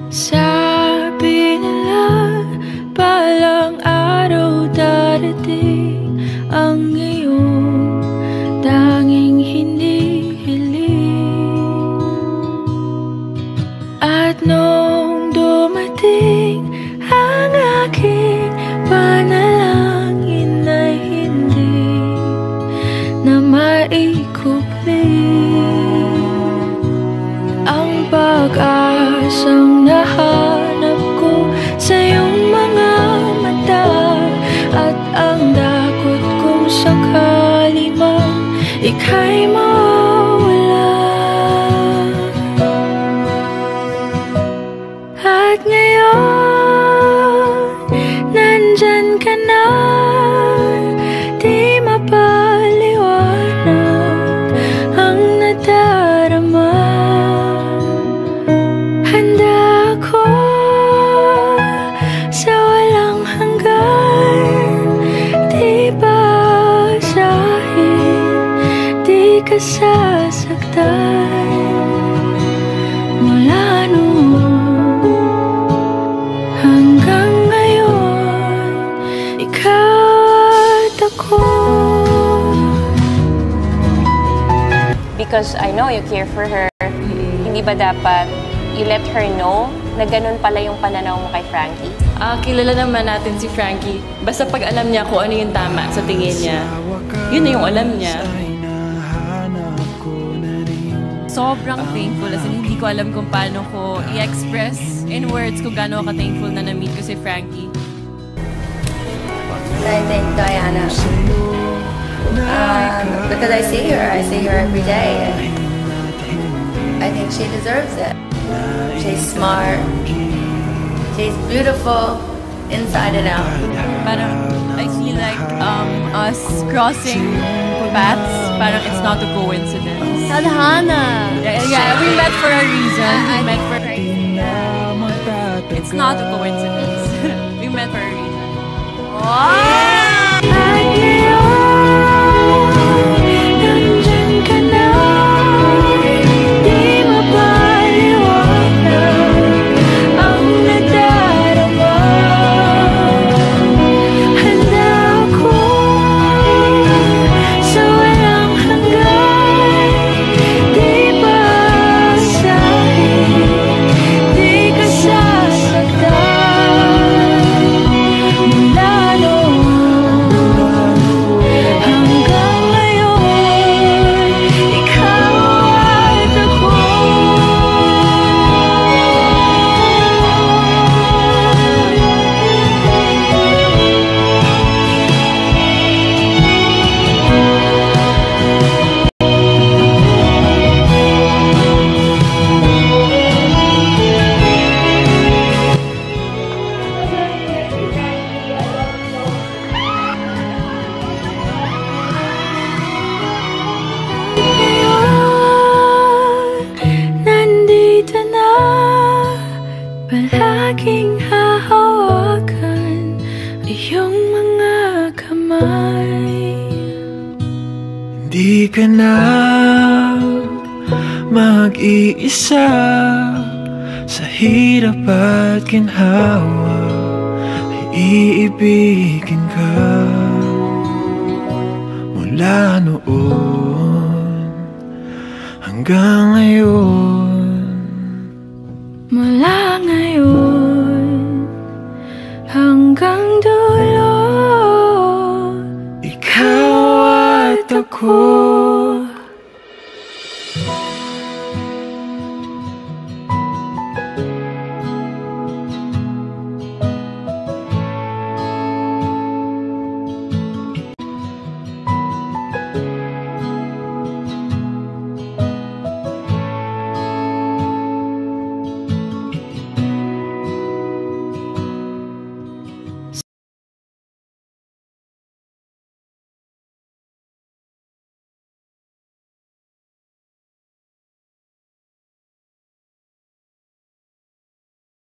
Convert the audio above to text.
Sabi nila balang araw darating ang iyong tanging hinihiling. At nung dumating ang aking panalangin ay hindi na maikupling. Ang pag-asang nahanap ko sa iyong mga mata, at ang takot kong sakali man ika'y mawala. At ngayon, nandyan ka na, di mapaliwanag ang nadarama. Handa ako sa walang hanggan, di basahin, di ka sasaktan. Mula noon hanggang ngayon, ikaw at ako. Because I know you care for her, hindi ba dapat you let her know na ganun pala yung pananaw mo kay Frankie? Kilala naman natin si Frankie. Basta pag alam niya kung ano yung tama sa tingin niya, yun na yung alam niya. Sobrang thankful, as in, hindi ko alam kung paano ko i-express in words kung gaano ka thankful na na-meet ko si Frankie. I thank Diana because I see her every day. I think she deserves it. She's smart, she's beautiful inside and out. Parang I feel like us crossing paths, parang it's not a coincidence. Tadhana! Yeah, we met for a reason. We met for a reason. It's not a coincidence. We met for a reason. Wow! Palaging hahawakan iyong mga kamay. Hindi ka na mag-iisa sa hirap at ginhawa, ay iibigin ka. Mula noon hanggang ngayon, mula ngayon hanggang doon.